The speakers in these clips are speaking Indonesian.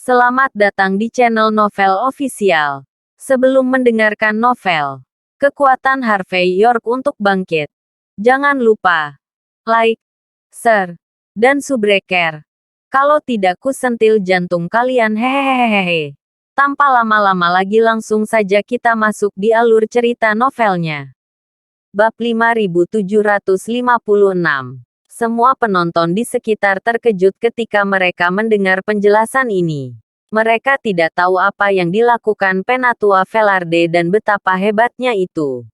Selamat datang di channel Novel Official. Sebelum mendengarkan novel, kekuatan Harvey York untuk bangkit, jangan lupa like, share, dan subscribe. Kalau tidak kusentil jantung kalian hehehehe. Tanpa lama-lama lagi langsung saja kita masuk di alur cerita novelnya. Bab 5756. Semua penonton di sekitar terkejut ketika mereka mendengar penjelasan ini. Mereka tidak tahu apa yang dilakukan Penatua Velarde dan betapa hebatnya itu.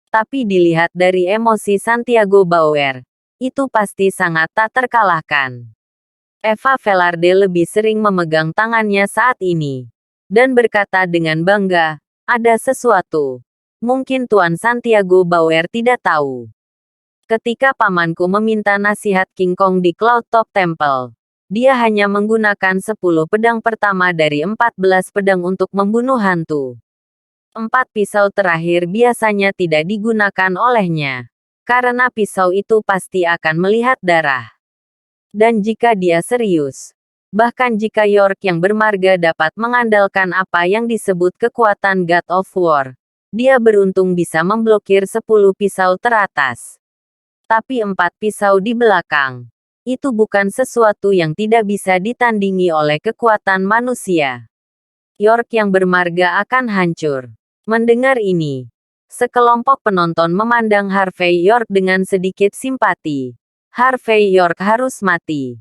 Tapi dilihat dari emosi Santiago Bauer, itu pasti sangat tak terkalahkan. Eva Velarde lebih sering memegang tangannya saat ini, dan berkata dengan bangga, ada sesuatu. Mungkin Tuan Santiago Bauer tidak tahu. Ketika pamanku meminta nasihat King Kong di Cloud Top Temple, dia hanya menggunakan 10 pedang pertama dari 14 pedang untuk membunuh hantu. 4 pisau terakhir biasanya tidak digunakan olehnya, karena pisau itu pasti akan melihat darah. Dan jika dia serius, bahkan jika York yang bermarga dapat mengandalkan apa yang disebut kekuatan God of War, dia beruntung bisa memblokir 10 pisau teratas. Tapi 4 pisau di belakang, itu bukan sesuatu yang tidak bisa ditandingi oleh kekuatan manusia. York yang bermarga akan hancur. Mendengar ini, sekelompok penonton memandang Harvey York dengan sedikit simpati. Harvey York harus mati.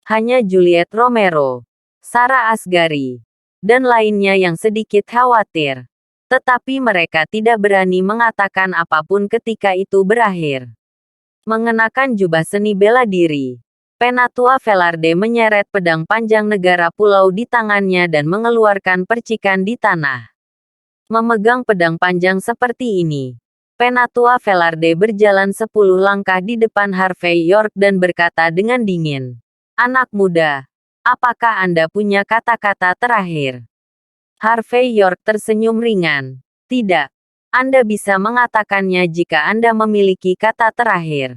Hanya Juliet Romero, Sarah Asghari, dan lainnya yang sedikit khawatir. Tetapi mereka tidak berani mengatakan apapun ketika itu berakhir. Mengenakan jubah seni bela diri, Penatua Velarde menyeret pedang panjang negara pulau di tangannya dan mengeluarkan percikan di tanah. Memegang pedang panjang seperti ini, Penatua Velarde berjalan 10 langkah di depan Harvey York dan berkata dengan dingin, "Anak muda, apakah Anda punya kata-kata terakhir?" Harvey York tersenyum ringan. "Tidak. Anda bisa mengatakannya jika Anda memiliki kata terakhir.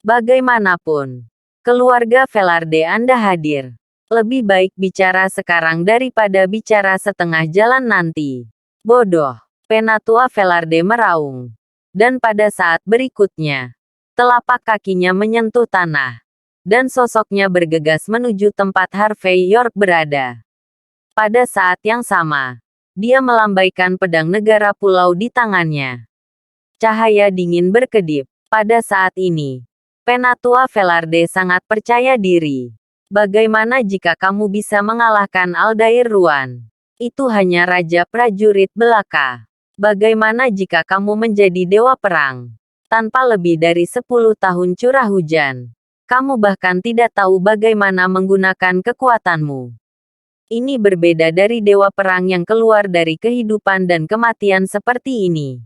Bagaimanapun, keluarga Velarde Anda hadir. Lebih baik bicara sekarang daripada bicara setengah jalan nanti." Bodoh. Penatua Velarde meraung. Dan pada saat berikutnya, telapak kakinya menyentuh tanah, dan sosoknya bergegas menuju tempat Harvey York berada. Pada saat yang sama, dia melambaikan pedang negara pulau di tangannya. Cahaya dingin berkedip. Pada saat ini, Penatua Velarde sangat percaya diri. Bagaimana jika kamu bisa mengalahkan Aldair Ruan? Itu hanya raja prajurit belaka. Bagaimana jika kamu menjadi dewa perang? Tanpa lebih dari 10 tahun curah hujan, kamu bahkan tidak tahu bagaimana menggunakan kekuatanmu. Ini berbeda dari dewa perang yang keluar dari kehidupan dan kematian seperti ini.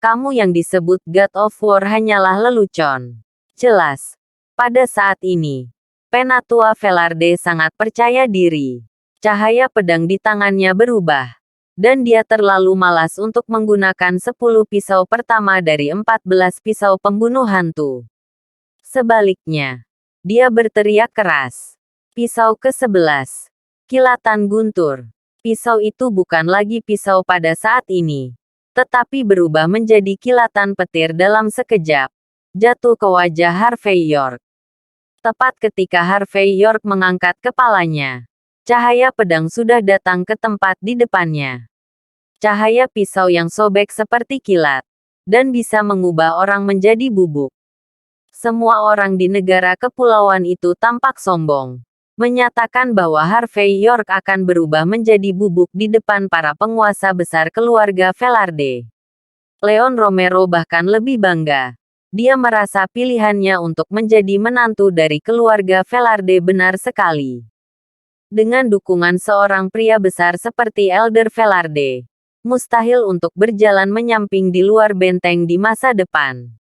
Kamu yang disebut God of War hanyalah lelucon. Jelas. Pada saat ini, Penatua Velarde sangat percaya diri. Cahaya pedang di tangannya berubah, dan dia terlalu malas untuk menggunakan 10 pisau pertama dari 14 pisau pembunuh hantu. Sebaliknya, dia berteriak keras. Pisau ke-11. Kilatan guntur. Pisau itu bukan lagi pisau pada saat ini, tetapi berubah menjadi kilatan petir dalam sekejap, jatuh ke wajah Harvey York. Tepat ketika Harvey York mengangkat kepalanya, cahaya pedang sudah datang ke tempat di depannya. Cahaya pisau yang sobek seperti kilat, dan bisa mengubah orang menjadi bubuk. Semua orang di negara kepulauan itu tampak sombong, menyatakan bahwa Harvey York akan berubah menjadi bubuk di depan para penguasa besar keluarga Velarde. Leon Romero bahkan lebih bangga. Dia merasa pilihannya untuk menjadi menantu dari keluarga Velarde benar sekali. Dengan dukungan seorang pria besar seperti Elder Velarde, mustahil untuk berjalan menyamping di luar benteng di masa depan.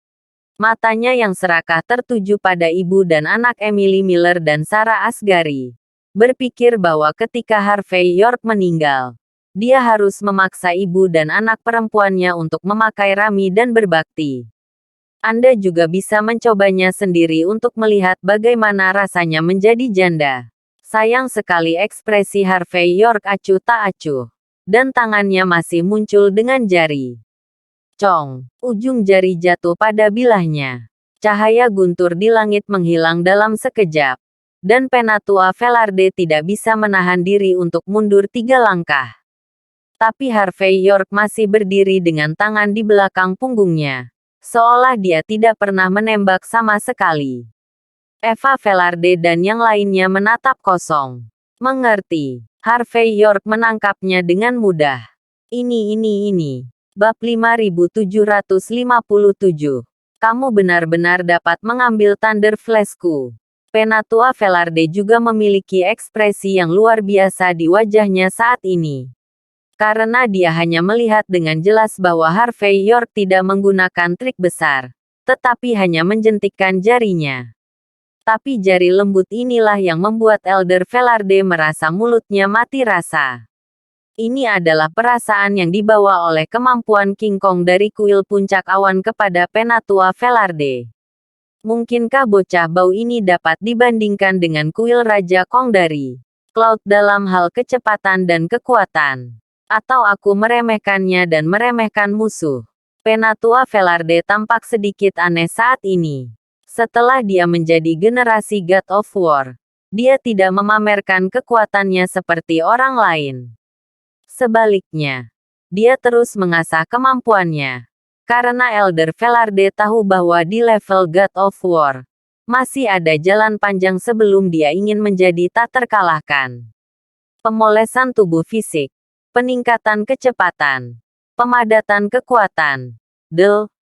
Matanya yang serakah tertuju pada ibu dan anak Emily Miller dan Sarah Asghari. Berpikir bahwa ketika Harvey York meninggal, dia harus memaksa ibu dan anak perempuannya untuk memakai rami dan berbakti. Anda juga bisa mencobanya sendiri untuk melihat bagaimana rasanya menjadi janda. Sayang sekali ekspresi Harvey York acuh tak acuh. Dan tangannya masih muncul dengan jari. Cong, ujung jari jatuh pada bilahnya. Cahaya guntur di langit menghilang dalam sekejap. Dan Penatua Velarde tidak bisa menahan diri untuk mundur 3 langkah. Tapi Harvey York masih berdiri dengan tangan di belakang punggungnya. Seolah dia tidak pernah menembak sama sekali. Eva Velarde dan yang lainnya menatap kosong. Mengerti. Harvey York menangkapnya dengan mudah. Ini. Bab 5757. Kamu benar-benar dapat mengambil Thunder Flashku. Penatua Velarde juga memiliki ekspresi yang luar biasa di wajahnya saat ini. Karena dia hanya melihat dengan jelas bahwa Harvey York tidak menggunakan trik besar, tetapi hanya menjentikkan jarinya. Tapi jari lembut inilah yang membuat Elder Velarde merasa mulutnya mati rasa. Ini adalah perasaan yang dibawa oleh kemampuan King Kong dari kuil puncak awan kepada Penatua Velarde. Mungkinkah bocah bau ini dapat dibandingkan dengan kuil Raja Kong dari Cloud dalam hal kecepatan dan kekuatan? Atau aku meremehkannya dan meremehkan musuh? Penatua Velarde tampak sedikit aneh saat ini. Setelah dia menjadi generasi God of War, dia tidak memamerkan kekuatannya seperti orang lain. Sebaliknya, dia terus mengasah kemampuannya. Karena Elder Velarde tahu bahwa di level God of War, masih ada jalan panjang sebelum dia ingin menjadi tak terkalahkan. Pemolesan tubuh fisik, peningkatan kecepatan, pemadatan kekuatan,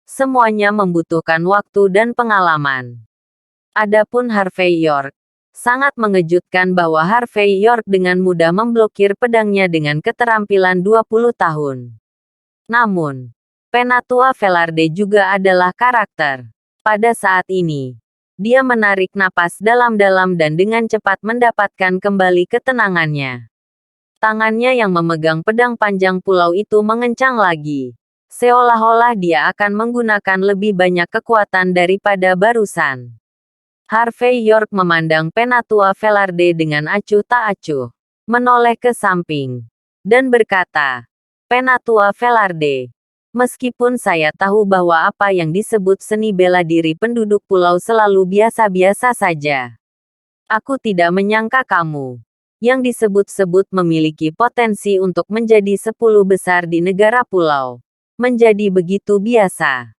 semuanya membutuhkan waktu dan pengalaman. Adapun Harvey York, sangat mengejutkan bahwa Harvey York dengan mudah memblokir pedangnya dengan keterampilan 20 tahun. Namun, Penatua Velarde juga adalah karakter. Pada saat ini, dia menarik napas dalam-dalam dan dengan cepat mendapatkan kembali ketenangannya. Tangannya yang memegang pedang panjang pulau itu mengencang lagi. Seolah-olah dia akan menggunakan lebih banyak kekuatan daripada barusan. Harvey York memandang Penatua Velarde dengan acuh tak acuh. Menoleh ke samping. Dan berkata, Penatua Velarde, meskipun saya tahu bahwa apa yang disebut seni bela diri penduduk pulau selalu biasa-biasa saja. Aku tidak menyangka kamu yang disebut-sebut memiliki potensi untuk menjadi 10 besar di negara pulau, menjadi begitu biasa.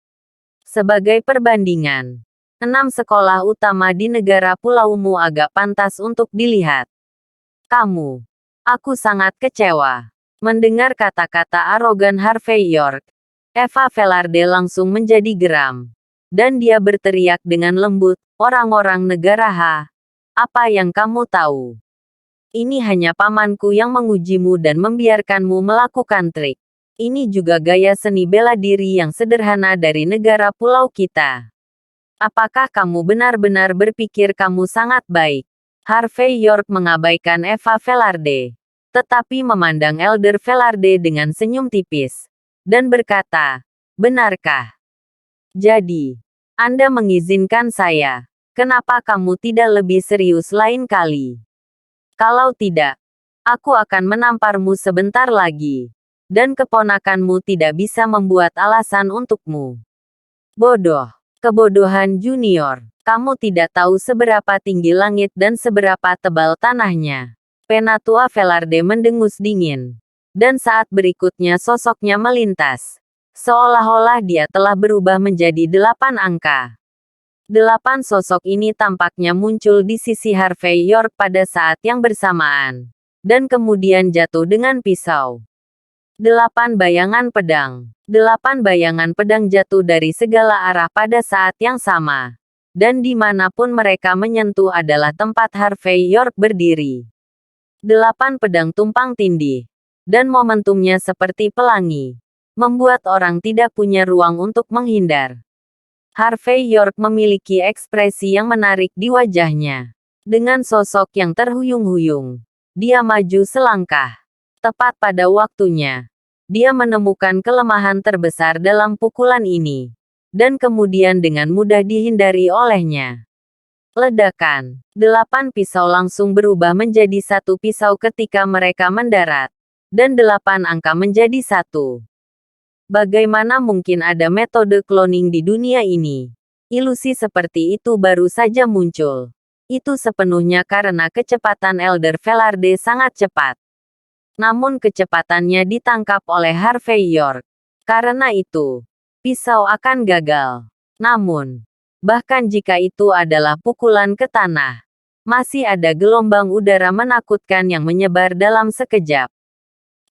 Sebagai perbandingan, 6 sekolah utama di negara pulaumu agak pantas untuk dilihat. Aku sangat kecewa. Mendengar kata-kata arogan Harvey York, Eva Velarde langsung menjadi geram. Dan dia berteriak dengan lembut, orang-orang negara apa yang kamu tahu? Ini hanya pamanku yang mengujimu dan membiarkanmu melakukan trik. Ini juga gaya seni bela diri yang sederhana dari negara pulau kita. Apakah kamu benar-benar berpikir kamu sangat baik? Harvey York mengabaikan Eva Velarde, tetapi memandang Elder Velarde dengan senyum tipis, dan berkata, benarkah? Jadi, Anda mengizinkan saya. Kenapa kamu tidak lebih serius lain kali? Kalau tidak, aku akan menamparmu sebentar lagi. Dan keponakanmu tidak bisa membuat alasan untukmu. Bodoh. Kebodohan junior. Kamu tidak tahu seberapa tinggi langit dan seberapa tebal tanahnya. Penatua Velarde mendengus dingin. Dan saat berikutnya sosoknya melintas. Seolah-olah dia telah berubah menjadi 8 angka. 8 sosok ini tampaknya muncul di sisi Harvey York pada saat yang bersamaan. Dan kemudian jatuh dengan pisau. 8 bayangan pedang. 8 bayangan pedang jatuh dari segala arah pada saat yang sama. Dan dimanapun mereka menyentuh adalah tempat Harvey York berdiri. 8 pedang tumpang tindih. Dan momentumnya seperti pelangi. Membuat orang tidak punya ruang untuk menghindar. Harvey York memiliki ekspresi yang menarik di wajahnya. Dengan sosok yang terhuyung-huyung, dia maju selangkah. Tepat pada waktunya, dia menemukan kelemahan terbesar dalam pukulan ini. Dan kemudian dengan mudah dihindari olehnya. Ledakan. 8 pisau langsung berubah menjadi 1 pisau ketika mereka mendarat. Dan 8 angka menjadi 1. Bagaimana mungkin ada metode cloning di dunia ini? Ilusi seperti itu baru saja muncul. Itu sepenuhnya karena kecepatan Elder Velarde sangat cepat. Namun kecepatannya ditangkap oleh Harvey York. Karena itu, pisau akan gagal. Namun, bahkan jika itu adalah pukulan ke tanah, masih ada gelombang udara menakutkan yang menyebar dalam sekejap.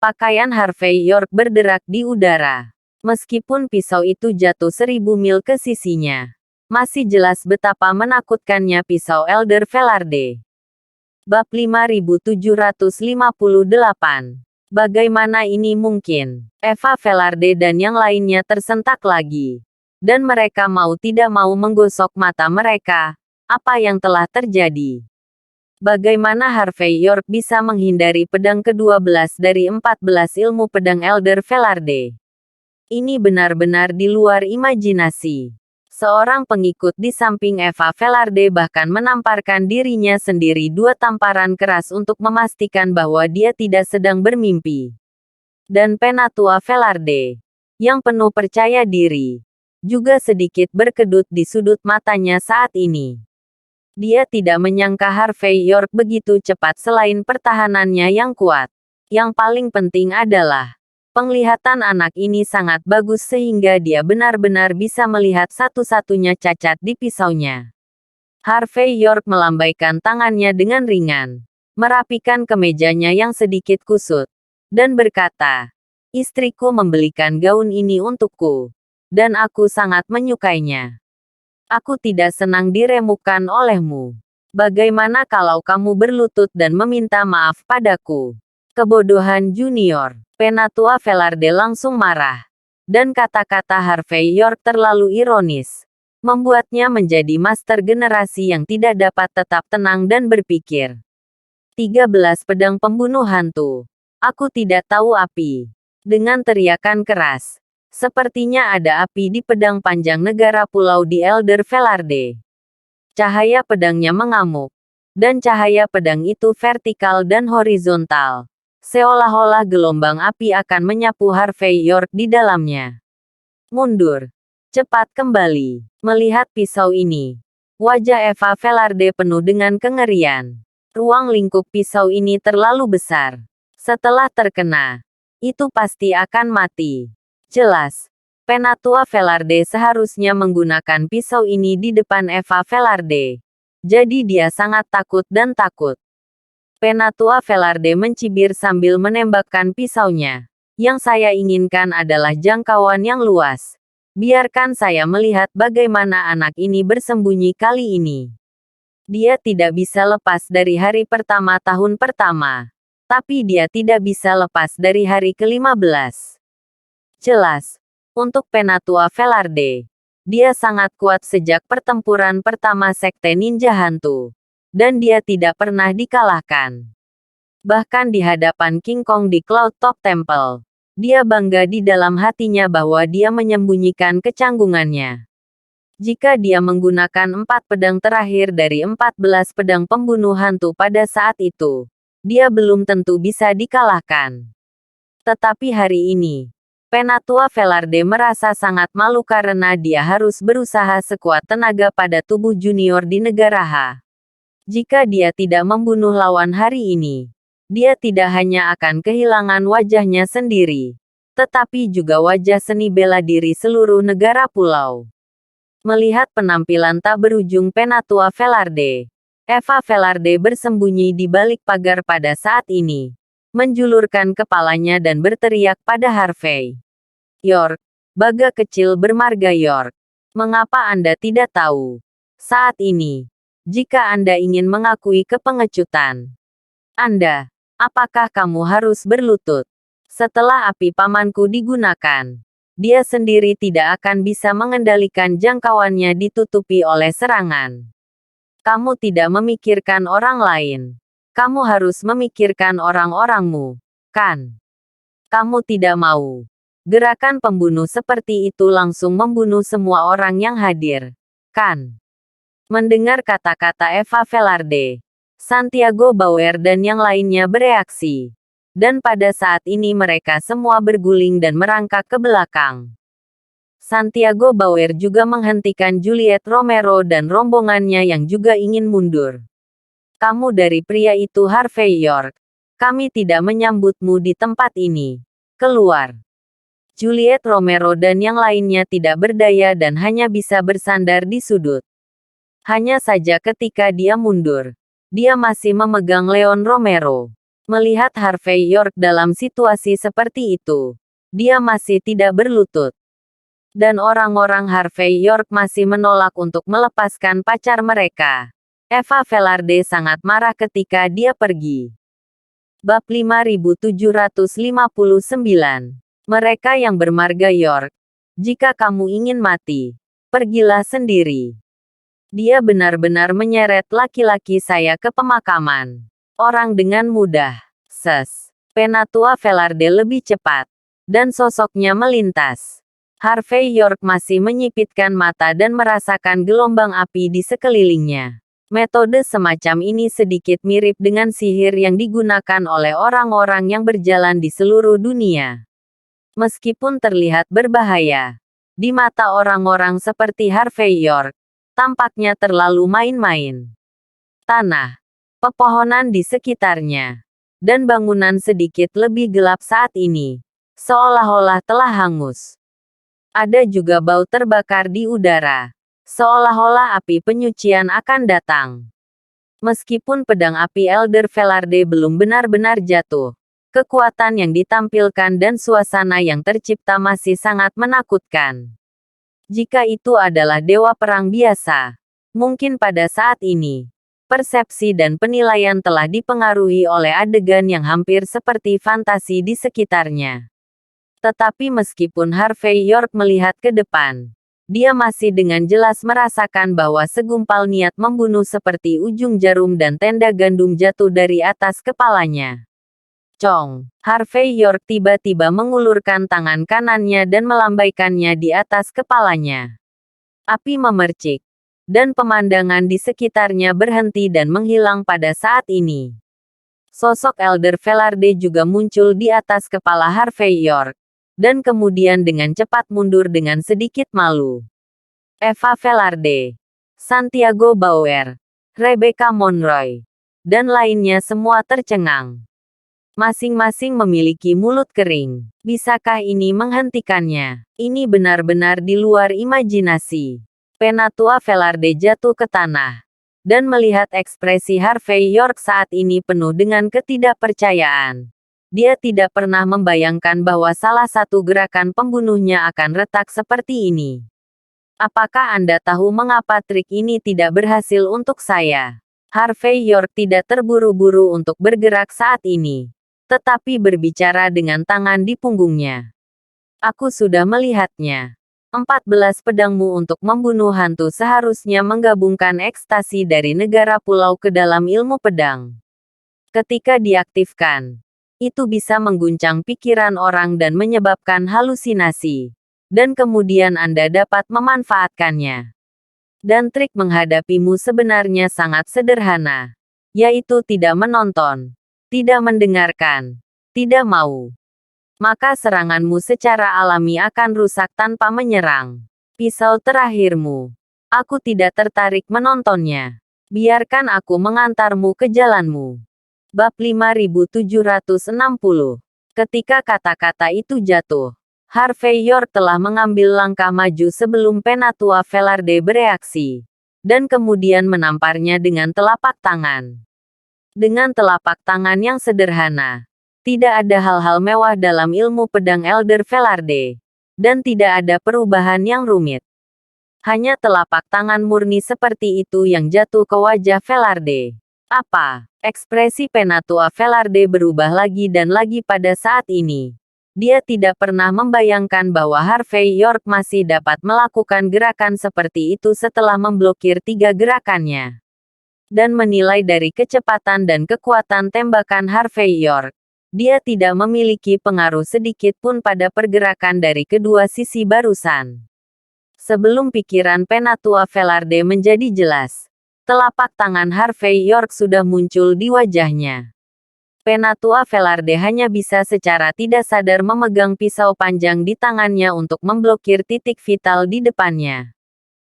Pakaian Harvey York berderak di udara. Meskipun pisau itu jatuh 1000 mil ke sisinya, masih jelas betapa menakutkannya pisau Elder Velarde. Bab 5758. Bagaimana ini mungkin? Eva Velarde dan yang lainnya tersentak lagi. Dan mereka mau tidak mau menggosok mata mereka. Apa yang telah terjadi? Bagaimana Harvey York bisa menghindari pedang ke-12 dari 14 ilmu pedang Elder Velarde? Ini benar-benar di luar imajinasi. Seorang pengikut di samping Eva Velarde bahkan menamparkan dirinya sendiri 2 tamparan keras untuk memastikan bahwa dia tidak sedang bermimpi. Dan Penatua Velarde, yang penuh percaya diri, juga sedikit berkedut di sudut matanya saat ini. Dia tidak menyangka Harvey York begitu cepat selain pertahanannya yang kuat. Yang paling penting adalah, penglihatan anak ini sangat bagus sehingga dia benar-benar bisa melihat satu-satunya cacat di pisaunya. Harvey York melambaikan tangannya dengan ringan, merapikan kemejanya yang sedikit kusut, dan berkata, "Istriku membelikan gaun ini untukku, dan aku sangat menyukainya. Aku tidak senang diremukkan olehmu. Bagaimana kalau kamu berlutut dan meminta maaf padaku?" Kebodohan junior. Penatua Velarde langsung marah. Dan kata-kata Harvey York terlalu ironis. Membuatnya menjadi master generasi yang tidak dapat tetap tenang dan berpikir. 13 pedang pembunuh hantu. Aku tidak tahu api. Dengan teriakan keras. Sepertinya ada api di pedang panjang negara pulau di Elder Velarde. Cahaya pedangnya mengamuk. Dan cahaya pedang itu vertikal dan horizontal. Seolah-olah gelombang api akan menyapu Harvey York di dalamnya. Mundur. Cepat kembali. Melihat pisau ini. Wajah Eva Velarde penuh dengan kengerian. Ruang lingkup pisau ini terlalu besar. Setelah terkena, itu pasti akan mati. Jelas. Penatua Velarde seharusnya menggunakan pisau ini di depan Eva Velarde. Jadi dia sangat takut dan takut. Penatua Velarde mencibir sambil menembakkan pisaunya. Yang saya inginkan adalah jangkauan yang luas. Biarkan saya melihat bagaimana anak ini bersembunyi kali ini. Dia tidak bisa lepas dari hari pertama tahun pertama. Tapi dia tidak bisa lepas dari hari ke-15. Jelas. Untuk Penatua Velarde, dia sangat kuat sejak pertempuran pertama Sekte Ninja Hantu. Dan dia tidak pernah dikalahkan. Bahkan di hadapan King Kong di Cloud Top Temple, dia bangga di dalam hatinya bahwa dia menyembunyikan kecanggungannya. Jika dia menggunakan 4 pedang terakhir dari 14 pedang pembunuh hantu pada saat itu, dia belum tentu bisa dikalahkan. Tetapi hari ini, Penatua Velarde merasa sangat malu karena dia harus berusaha sekuat tenaga pada tubuh junior di negara H. Jika dia tidak membunuh lawan hari ini, dia tidak hanya akan kehilangan wajahnya sendiri, tetapi juga wajah seni bela diri seluruh negara pulau. Melihat penampilan tak berujung Penatua Velarde, Eva Velarde bersembunyi di balik pagar pada saat ini, menjulurkan kepalanya dan berteriak pada Harvey York, "Baga kecil bermarga York, mengapa Anda tidak tahu? Saat ini, jika Anda ingin mengakui kepengecutan Anda, apakah kamu harus berlutut? Setelah api pamanku digunakan, dia sendiri tidak akan bisa mengendalikan jangkauannya ditutupi oleh serangan. Kamu tidak memikirkan orang lain. Kamu harus memikirkan orang-orangmu, kan? Kamu tidak mau. Gerakan pembunuh seperti itu langsung membunuh semua orang yang hadir, kan? Mendengar kata-kata Eva Velarde, Santiago Bauer dan yang lainnya bereaksi. Dan pada saat ini mereka semua berguling dan merangkak ke belakang. Santiago Bauer juga menghentikan Juliet Romero dan rombongannya yang juga ingin mundur. Kamu dari pria itu Harvey York. Kami tidak menyambutmu di tempat ini. Keluar. Juliet Romero dan yang lainnya tidak berdaya dan hanya bisa bersandar di sudut. Hanya saja ketika dia mundur, dia masih memegang Leon Romero. Melihat Harvey York dalam situasi seperti itu, dia masih tidak berlutut. Dan orang-orang Harvey York masih menolak untuk melepaskan pacar mereka. Eva Velarde sangat marah ketika dia pergi. Bab 5759. Mereka yang bermarga York. Jika kamu ingin mati, pergilah sendiri. Dia benar-benar menyeret laki-laki saya ke pemakaman. Orang dengan mudah. Penatua Velarde lebih cepat. Dan sosoknya melintas. Harvey York masih menyipitkan mata dan merasakan gelombang api di sekelilingnya. Metode semacam ini sedikit mirip dengan sihir yang digunakan oleh orang-orang yang berjalan di seluruh dunia. Meskipun terlihat berbahaya, di mata orang-orang seperti Harvey York, tampaknya terlalu main-main. Tanah, pepohonan di sekitarnya, dan bangunan sedikit lebih gelap saat ini, seolah-olah telah hangus. Ada juga bau terbakar di udara, seolah-olah api penyucian akan datang. Meskipun pedang api Elder Velarde belum benar-benar jatuh, kekuatan yang ditampilkan dan suasana yang tercipta masih sangat menakutkan. Jika itu adalah dewa perang biasa, mungkin pada saat ini, persepsi dan penilaian telah dipengaruhi oleh adegan yang hampir seperti fantasi di sekitarnya. Tetapi meskipun Harvey York melihat ke depan, dia masih dengan jelas merasakan bahwa segumpal niat membunuh seperti ujung jarum dan tenda gandum jatuh dari atas kepalanya. Cong, Harvey York tiba-tiba mengulurkan tangan kanannya dan melambaikannya di atas kepalanya. Api memercik, dan pemandangan di sekitarnya berhenti dan menghilang pada saat ini. Sosok Elder Velarde juga muncul di atas kepala Harvey York, dan kemudian dengan cepat mundur dengan sedikit malu. Eva Velarde, Santiago Bauer, Rebecca Monroy, dan lainnya semua tercengang. Masing-masing memiliki mulut kering. Bisakah ini menghentikannya? Ini benar-benar di luar imajinasi. Penatua Velarde jatuh ke tanah, dan melihat ekspresi Harvey York saat ini penuh dengan ketidakpercayaan. Dia tidak pernah membayangkan bahwa salah satu gerakan pembunuhnya akan retak seperti ini. Apakah Anda tahu mengapa trik ini tidak berhasil untuk saya? Harvey York tidak terburu-buru untuk bergerak saat ini, tetapi berbicara dengan tangan di punggungnya. Aku sudah melihatnya. 14 pedangmu untuk membunuh hantu seharusnya menggabungkan ekstasi dari negara pulau ke dalam ilmu pedang. Ketika diaktifkan, itu bisa mengguncang pikiran orang dan menyebabkan halusinasi. Dan kemudian Anda dapat memanfaatkannya. Dan trik menghadapimu sebenarnya sangat sederhana, yaitu tidak menonton. Tidak mendengarkan, tidak mau. Maka seranganmu secara alami akan rusak tanpa menyerang. Pisau terakhirmu. Aku tidak tertarik menontonnya. Biarkan aku mengantarmu ke jalanmu. Bab 5760. Ketika kata-kata itu jatuh, Harvey York telah mengambil langkah maju sebelum Penatua Velarde bereaksi, dan kemudian menamparnya dengan telapak tangan. Dengan telapak tangan yang sederhana. Tidak ada hal-hal mewah dalam ilmu pedang Elder Velarde. Dan tidak ada perubahan yang rumit. Hanya telapak tangan murni seperti itu yang jatuh ke wajah Velarde. Apa? Ekspresi Penatua Velarde berubah lagi dan lagi pada saat ini. Dia tidak pernah membayangkan bahwa Harvey York masih dapat melakukan gerakan seperti itu setelah memblokir 3 gerakannya. Dan menilai dari kecepatan dan kekuatan tembakan Harvey York, dia tidak memiliki pengaruh sedikit pun pada pergerakan dari kedua sisi barusan. Sebelum pikiran Penatua Velarde menjadi jelas, telapak tangan Harvey York sudah muncul di wajahnya. Penatua Velarde hanya bisa secara tidak sadar memegang pisau panjang di tangannya untuk memblokir titik vital di depannya.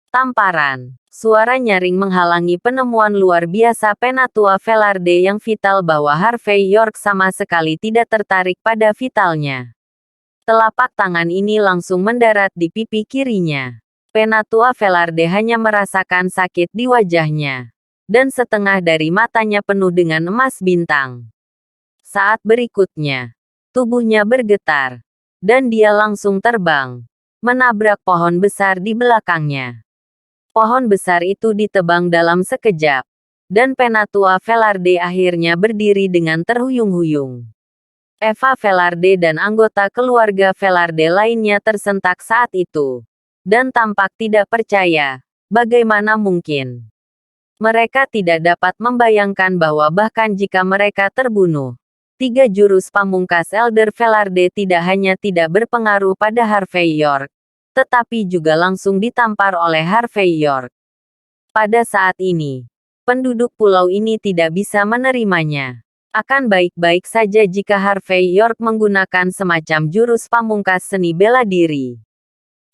Tamparan. Suara nyaring menghalangi penemuan luar biasa Penatua Velarde yang vital bahwa Harvey York sama sekali tidak tertarik pada vitalnya. Telapak tangan ini langsung mendarat di pipi kirinya. Penatua Velarde hanya merasakan sakit di wajahnya. Dan setengah dari matanya penuh dengan emas bintang. Saat berikutnya, tubuhnya bergetar. Dan dia langsung terbang. Menabrak pohon besar di belakangnya. Pohon besar itu ditebang dalam sekejap. Dan Penatua Velarde akhirnya berdiri dengan terhuyung-huyung. Eva Velarde dan anggota keluarga Velarde lainnya tersentak saat itu. Dan tampak tidak percaya. Bagaimana mungkin? Mereka tidak dapat membayangkan bahwa bahkan jika mereka terbunuh, 3 jurus pamungkas Elder Velarde tidak hanya tidak berpengaruh pada Harvey York, tetapi juga langsung ditampar oleh Harvey York. Pada saat ini, penduduk pulau ini tidak bisa menerimanya. Akan baik-baik saja jika Harvey York menggunakan semacam jurus pamungkas seni bela diri.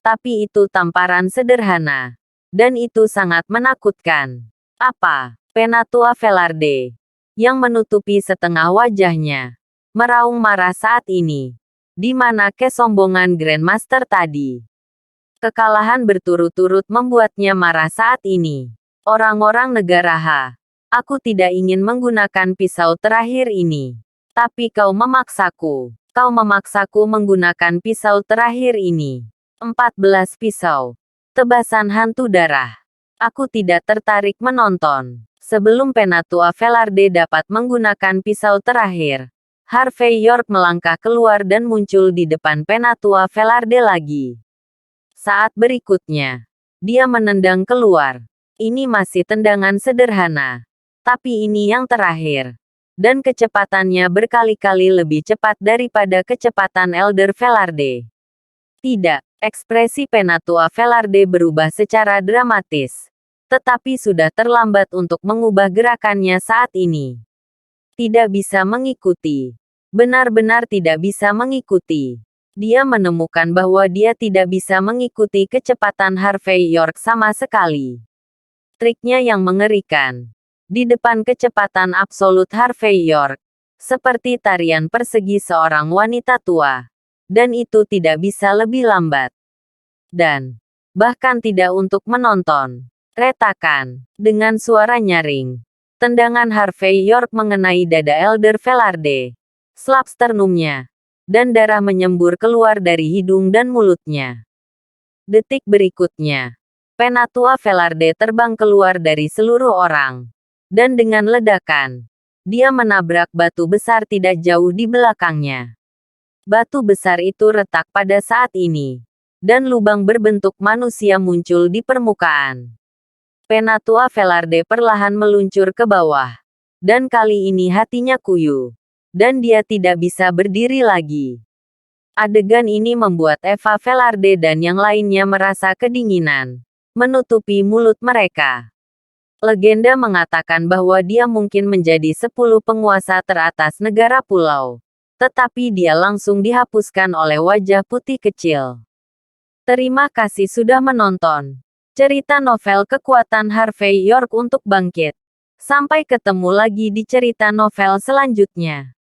Tapi itu tamparan sederhana. Dan itu sangat menakutkan. Apa? Penatua Velarde, yang menutupi setengah wajahnya, meraung marah saat ini. Di mana kesombongan Grandmaster tadi? Kekalahan berturut-turut membuatnya marah saat ini. Orang-orang negara H. Aku tidak ingin menggunakan pisau terakhir ini. Tapi kau memaksaku. Kau memaksaku menggunakan pisau terakhir ini. 14 pisau. Tebasan hantu darah. Aku tidak tertarik menonton. Sebelum Penatua Velarde dapat menggunakan pisau terakhir, Harvey York melangkah keluar dan muncul di depan Penatua Velarde lagi. Saat berikutnya, dia menendang keluar. Ini masih tendangan sederhana. Tapi ini yang terakhir. Dan kecepatannya berkali-kali lebih cepat daripada kecepatan Elder Velarde. Tidak. Ekspresi Penatua Velarde berubah secara dramatis. Tetapi sudah terlambat untuk mengubah gerakannya saat ini. Tidak bisa mengikuti. Benar-benar tidak bisa mengikuti. Dia menemukan bahwa dia tidak bisa mengikuti kecepatan Harvey York sama sekali. Triknya yang mengerikan. Di depan kecepatan absolut Harvey York. Seperti tarian persegi seorang wanita tua. Dan itu tidak bisa lebih lambat. Dan, bahkan tidak untuk menonton. Retakan. Dengan suara nyaring. Tendangan Harvey York mengenai dada Elder Velarde. Slap sternumnya. Dan darah menyembur keluar dari hidung dan mulutnya. Detik berikutnya. Penatua Velarde terbang keluar dari seluruh orang. Dan dengan ledakan, dia menabrak batu besar tidak jauh di belakangnya. Batu besar itu retak pada saat ini. Dan lubang berbentuk manusia muncul di permukaan. Penatua Velarde perlahan meluncur ke bawah. Dan kali ini hatinya kuyu. Dan dia tidak bisa berdiri lagi. Adegan ini membuat Eva Velarde dan yang lainnya merasa kedinginan. Menutupi mulut mereka. Legenda mengatakan bahwa dia mungkin menjadi 10 penguasa teratas negara pulau. Tetapi dia langsung dihapuskan oleh wajah putih kecil. Terima kasih sudah menonton. Cerita novel Kekuatan Harvey York untuk Bangkit. Sampai ketemu lagi di cerita novel selanjutnya.